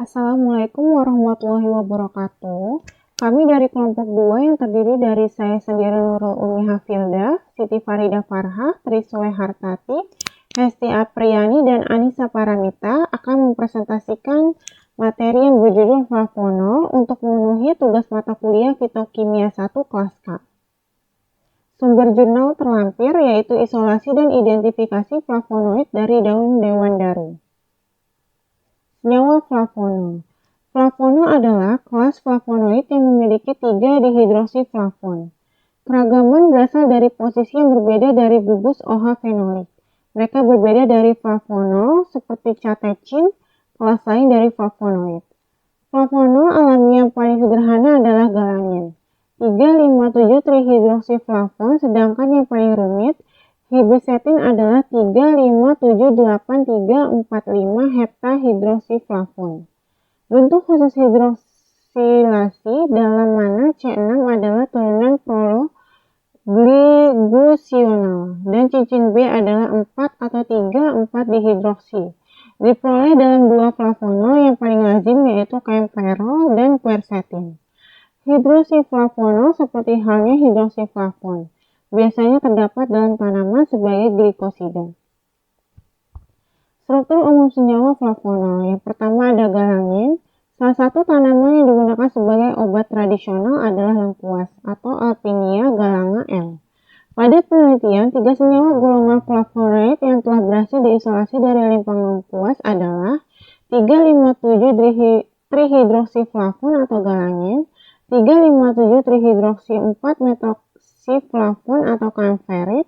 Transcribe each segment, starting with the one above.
Assalamualaikum warahmatullahi wabarakatuh. Kami dari kelompok 2 yang terdiri dari saya sendiri Nurul Umi Hafilda, Siti Farida Farha, Triswe Hartati, Hesti Apriyani, dan Anissa Paramita akan mempresentasikan materi yang berjudul flavonol untuk memenuhi tugas mata kuliah Fitokimia 1 kelas K. Sumber jurnal terlampir yaitu isolasi dan identifikasi flavonoid dari daun dewandaru. Senyawa flavonol. Flavonol adalah kelas flavonoid yang memiliki 3 dihidroksiflavon. Keragaman berasal dari posisi yang berbeda dari gugus OH fenolik. Mereka berbeda dari flavonol seperti catechin, kelas lain dari flavonoid. Flavonol alami yang paling sederhana adalah galanin. 3,5,7-trihidroksiflavon, sedangkan yang paling rumit, hibrisetin adalah 3,5,7,8,3,45 heptahidroksiflavon. Bentuk khusus hidroksilasi dalam mana C6 adalah turunan prologlygusional dan cincin B adalah 4 atau 3,4 dihidroksi. Diperoleh dalam dua flavonol yang paling lazim yaitu kaempferol dan quercetin. Hidroksiflavonol seperti halnya hidroksiflavon biasanya terdapat dalam tanaman sebagai glikosida. Struktur umum senyawa flavonol. Yang pertama ada galanin. Salah satu tanaman yang digunakan sebagai obat tradisional adalah lengkuas atau Alpinia galanga L. Pada penelitian, 3 senyawa golongan flavonoid yang telah berhasil diisolasi dari limpang lengkuas adalah 3,5,7-trihidroksiflavon atau galanin, 3,5,7-trihidroksi-4-metoksiflavon atau kaempferit,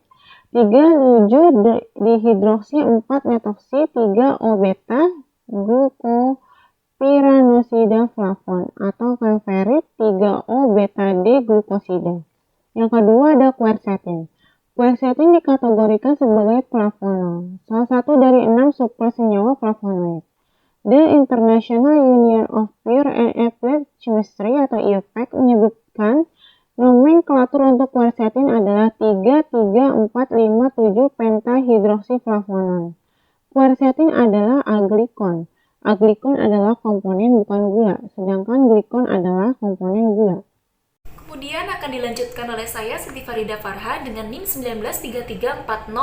3,7-dihidroksi-4-metoksi-3-O-beta glukopyranosida-flavon atau kaempferit 3-O-beta-D glukosida. Yang kedua ada quercetin. Quercetin dikategorikan sebagai flavonol, salah satu dari 6 subkelas senyawa flavonoid. The International Union of Pure and Applied Chemistry atau IUPAC menyebutkan nomenklatur untuk quercetin adalah 3,4,5,7 pentahidroksiflavonol. Quercetin adalah aglikon. Aglikon adalah komponen bukan gula, sedangkan glikon adalah komponen gula. Kemudian akan dilanjutkan oleh saya Siti Farida Farha dengan NIM 19334012.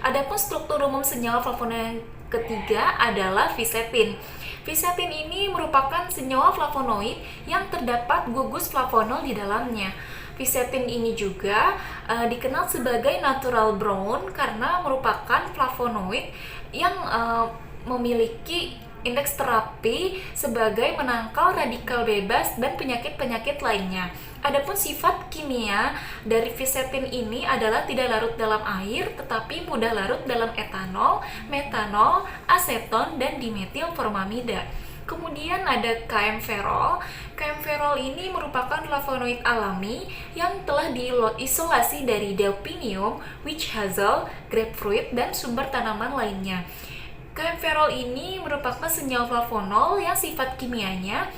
Adapun struktur umum senyawa flavonoid ketiga adalah fisetin. Fisetin ini merupakan senyawa flavonoid yang terdapat gugus flavonol di dalamnya. Fisetin ini juga dikenal sebagai natural brown karena merupakan flavonoid yang memiliki indeks terapi sebagai menangkal radikal bebas dan penyakit-penyakit lainnya. Adapun sifat kimia dari fisetin ini adalah tidak larut dalam air tetapi mudah larut dalam etanol, metanol, aseton, dan dimetil formamida. Kemudian ada kaempferol. Kaempferol ini merupakan flavonoid alami yang telah diisolasi dari delphinium, witch hazel, grapefruit, dan sumber tanaman lainnya. Kaempferol ini merupakan senyawa flavonol yang sifat kimianya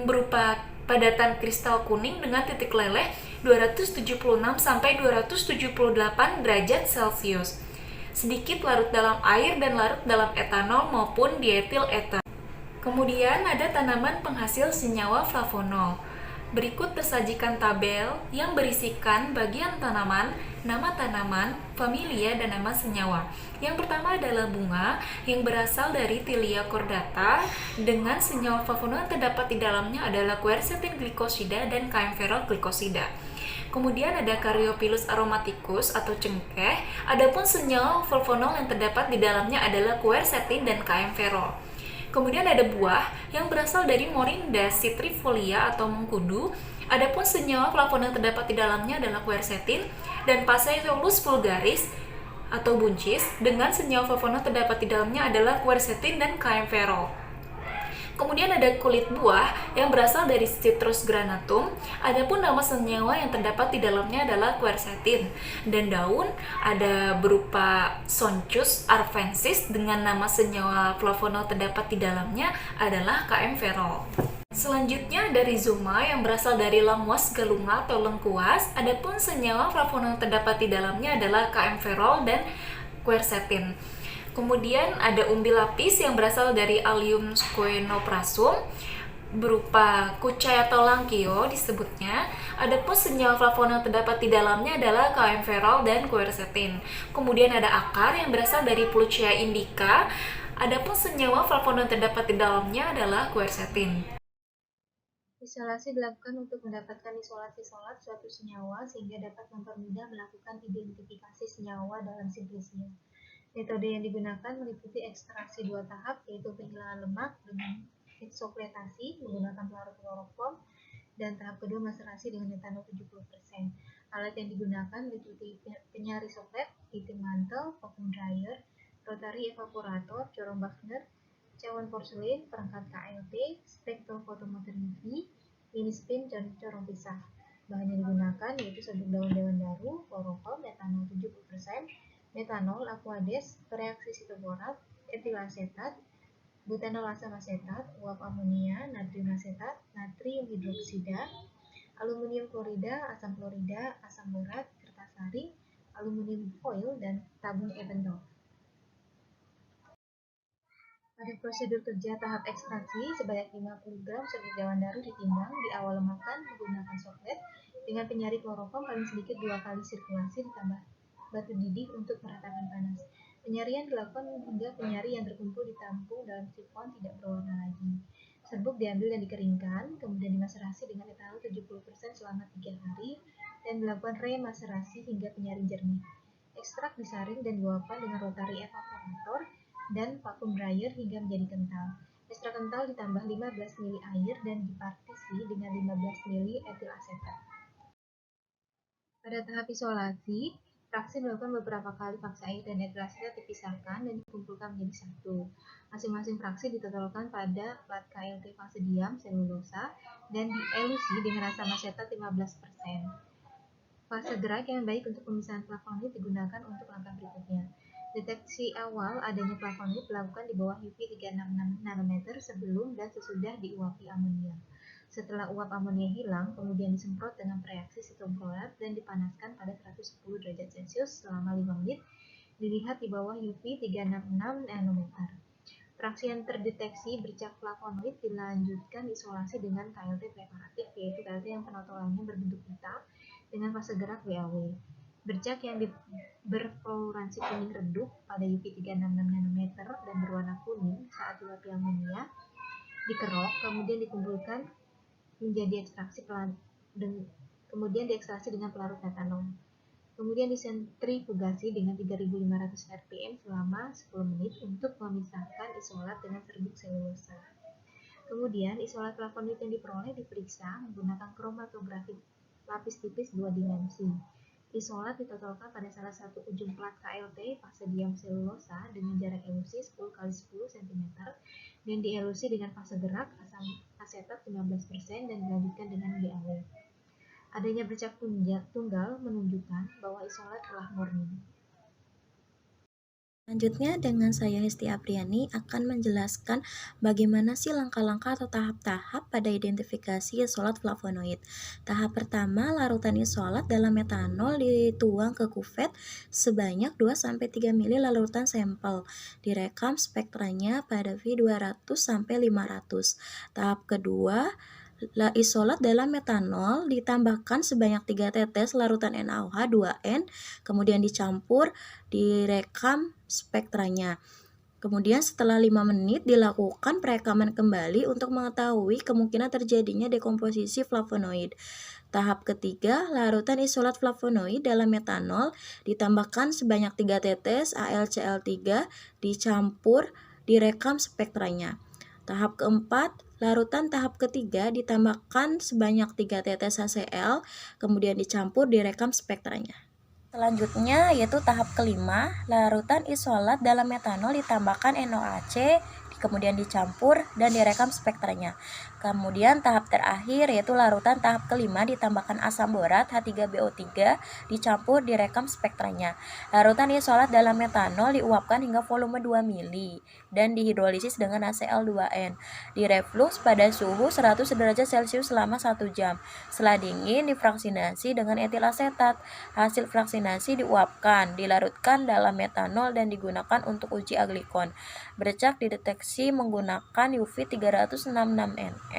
berupa padatan kristal kuning dengan titik leleh 276-278 derajat Celcius. Sedikit larut dalam air dan larut dalam etanol maupun dietil etan. Kemudian ada tanaman penghasil senyawa flavonol. Berikut tersajikan tabel yang berisikan bagian tanaman, nama tanaman, familia, dan nama senyawa. Yang pertama adalah bunga yang berasal dari Tilia cordata dengan senyawa flavonoid yang terdapat di dalamnya adalah quercetin glikosida dan kaempferol glikosida. Kemudian ada Caryophyllus aromaticus atau cengkeh. Adapun senyawa flavonol yang terdapat di dalamnya adalah quercetin dan kaempferol. Kemudian ada buah yang berasal dari Morinda citrifolia atau mengkudu. Adapun senyawa flavonol yang terdapat di dalamnya adalah quercetin dan Phaseolus vulgaris atau buncis dengan senyawa flavonol terdapat di dalamnya adalah quercetin dan kaempferol. Kemudian ada kulit buah yang berasal dari Citrus granatum. Adapun nama senyawa yang terdapat di dalamnya adalah quercetin. Dan daun ada berupa Sonchus arvensis dengan nama senyawa flavonol terdapat di dalamnya adalah kaempferol. Selanjutnya ada rhizoma yang berasal dari Lamoas galunga atau lengkuas. Adapun senyawa flavonol yang terdapat di dalamnya adalah kaempferol dan quercetin. Kemudian ada umbi lapis yang berasal dari Allium squenoprasum berupa kucai atau langkio disebutnya. Adapun senyawa flavonol yang terdapat di dalamnya adalah kaempferol dan quercetin. Kemudian ada akar yang berasal dari Pluchia indica. Adapun senyawa flavonol yang terdapat di dalamnya adalah quercetin. Isolasi dilakukan untuk mendapatkan isolasi isolat suatu senyawa sehingga dapat mempermudah melakukan identifikasi senyawa dalam simplesnya. Metode yang digunakan meliputi ekstraksi dua tahap, yaitu penghilangan lemak dengan eksofletasi menggunakan pelarut kloroform, dan tahap kedua maserasi dengan etanol 70%. Alat yang digunakan meliputi penyari soflet, heating mantle, vacuum dryer, rotary evaporator, corong Wagner, cawan porselin, perangkat KLT, spektrofotometer UV, mini spin, dan corong pisah. Bahan yang digunakan yaitu sabuk daun dewan daru, kloroform, etanol 70%, metanol, aquades, reaksi sitoborat, etil asetat, butanol asam asetat, uap amonia, natrium asetat, natrium hidroksida, aluminium klorida, asam borat, kertas saring, aluminium foil, dan tabung Eppendorf. Pada prosedur kerja tahap ekstraksi, sebanyak 50 gram sabuk daun daru ditimbang di awal lemakan menggunakan soflet dengan penyari kloroform paling sedikit 2 kali sirkulasi ditambah batu didih untuk meratakan panas. Penyarian dilakukan hingga penyari yang terkumpul ditampung dalam sifon tidak berwarna lagi. Serbuk diambil dan dikeringkan, kemudian dimaserasi dengan etanol 70% selama 3 hari dan dilakukan remaserasi hingga penyari jernih. Ekstrak disaring dan diuapkan dengan rotary evaporator dan vacuum dryer hingga menjadi kental. Ekstrak kental ditambah 15 ml air dan dipartisi dengan 15 ml etil asetat. Pada tahap isolasi, fraksi melakukan beberapa kali paksa air dan etil asetat dipisahkan dan dikumpulkan menjadi satu. Masing-masing fraksi ditotalkan pada plat KLT fase diam selulosa dan dielusi dengan asam asetat 15%. Fase gerak yang baik untuk pemisahan flavonoid digunakan untuk langkah berikutnya. Deteksi awal adanya flavonoid dilakukan di bawah UV 366 nanometer sebelum dan sesudah diuapi amonia. Setelah uap amonia hilang, kemudian disemprot dengan reaksi sitobrolat dan dipanaskan pada 110 derajat Celcius selama 5 menit, dilihat di bawah UV 366 nanometer. Fraksi yang terdeteksi bercak flavonoid dilanjutkan isolasi dengan KLT preparatif, yaitu KLT yang penotolannya berbentuk pita dengan fase gerak WAW. Bercak yang berfluoransi kuning redup pada UV 366 nanometer dan berwarna kuning saat diuapi amonia dikerok, kemudian dikumpulkan menjadi ekstraksi kemudian diekstraksi dengan pelarut metanol. Kemudian disentrifugasi dengan 3500 rpm selama 10 menit untuk memisahkan isolat dengan serbuk selulosa. Kemudian isolat flavonoid yang diperoleh diperiksa menggunakan kromatografi lapis tipis 2 dimensi. Isolat ditotalkan pada salah satu ujung plat KLT fase diam selulosa dengan jarak elusi 10 x 10 cm dan dielusi dengan fase gerak asam asetat 15% dan dilanjutkan dengan BAW. Adanya bercak tunggal menunjukkan bahwa isolat telah murni. Selanjutnya dengan saya Hesti Apriani akan menjelaskan bagaimana sih langkah-langkah atau tahap-tahap pada identifikasi isolat flavonoid. Tahap pertama, larutan isolat dalam metanol dituang ke kuvet sebanyak 2-3 ml larutan sampel. Direkam spektranya pada V200-500. Tahap kedua, isolat dalam metanol ditambahkan sebanyak 3 tetes larutan NaOH 2N, kemudian dicampur, direkam spektranya. Kemudian setelah 5 menit dilakukan perekaman kembali untuk mengetahui kemungkinan terjadinya dekomposisi flavonoid. Tahap ketiga, larutan isolat flavonoid dalam metanol ditambahkan sebanyak 3 tetes AlCl3, dicampur, direkam spektranya. Tahap keempat, larutan tahap ketiga ditambahkan sebanyak 3 tetes HCl, kemudian dicampur, direkam spektranya. Selanjutnya yaitu tahap kelima, larutan isolat dalam metanol ditambahkan NaOH, kemudian dicampur dan direkam spektranya. Kemudian tahap terakhir yaitu larutan tahap kelima ditambahkan asam borat H3BO3 dicampur direkam spektranya. Larutan isolat dalam metanol diuapkan hingga volume 2 mili dan dihidrolisis dengan HCl2N. Direflux pada suhu 100 derajat Celcius selama 1 jam. Setelah dingin difraksinasi dengan etil asetat. Hasil fraksinasi diuapkan, dilarutkan dalam metanol dan digunakan untuk uji aglikon. Bercak dideteksi menggunakan UV 366 nm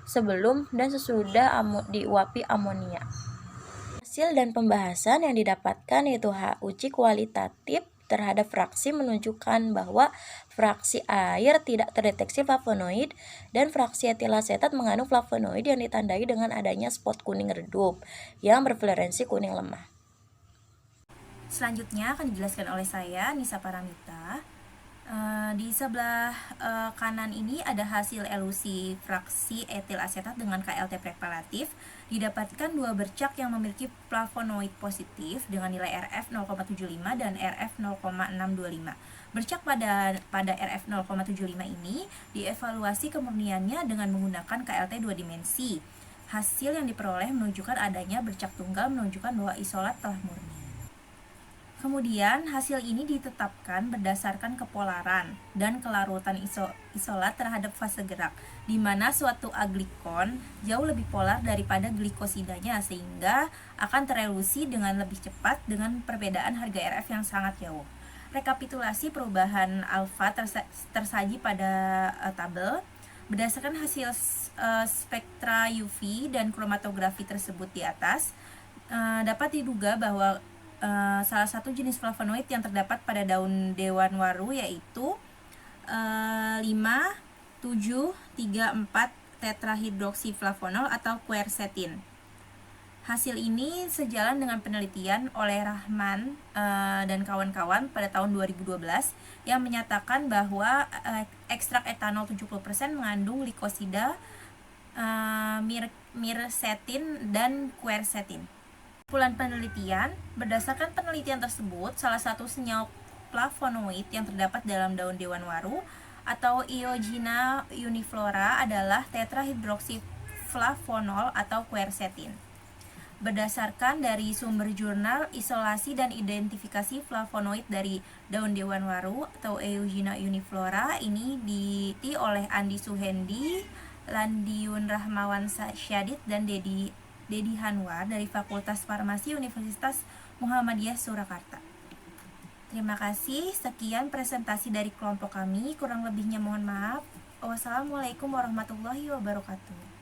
sebelum dan sesudah diuapi amonia. Hasil dan pembahasan yang didapatkan yaitu uji kualitatif terhadap fraksi menunjukkan bahwa fraksi air tidak terdeteksi flavonoid dan fraksi etil asetat mengandung flavonoid yang ditandai dengan adanya spot kuning redup yang berfluorensi kuning lemah. Selanjutnya akan dijelaskan oleh saya, Nisa Paramita. Di sebelah kanan ini ada hasil elusi fraksi etil asetat dengan KLT preparatif. Didapatkan dua bercak yang memiliki flavonoid positif dengan nilai RF 0,75 dan RF 0,625. Bercak pada RF 0,75 ini dievaluasi kemurniannya dengan menggunakan KLT 2 dimensi. Hasil yang diperoleh menunjukkan adanya bercak tunggal menunjukkan bahwa isolat telah murni. Kemudian hasil ini ditetapkan berdasarkan kepolaran dan kelarutan isolat terhadap fase gerak, di mana suatu aglikon jauh lebih polar daripada glikosidanya sehingga akan terelusi dengan lebih cepat dengan perbedaan harga RF yang sangat jauh. Rekapitulasi perubahan alfa tersaji pada tabel. Berdasarkan hasil spektra UV dan kromatografi tersebut di atas, dapat diduga bahwa salah satu jenis flavonoid yang terdapat pada daun dewan waru yaitu 5,7,3,4 tetrahidroksiflavonol atau quercetin. Hasil ini sejalan dengan penelitian oleh Rahman dan kawan-kawan pada tahun 2012 yang menyatakan bahwa ekstrak etanol 70% mengandung glikosida, mircetin, dan quercetin. Kesimpulan penelitian, berdasarkan penelitian tersebut, salah satu senyawa flavonoid yang terdapat dalam daun dewan waru atau Iogina uniflora adalah tetrahidroksiflavonol atau quercetin. Berdasarkan dari sumber jurnal isolasi dan identifikasi flavonoid dari daun dewan waru atau Eugenia uniflora, ini diteliti oleh Andi Suhendi, Landiun Rahmawan Syadid, dan Dedi Hanwar dari Fakultas Farmasi Universitas Muhammadiyah Surakarta. Terima kasih, sekian presentasi dari kelompok kami, kurang lebihnya mohon maaf. Wassalamualaikum warahmatullahi wabarakatuh.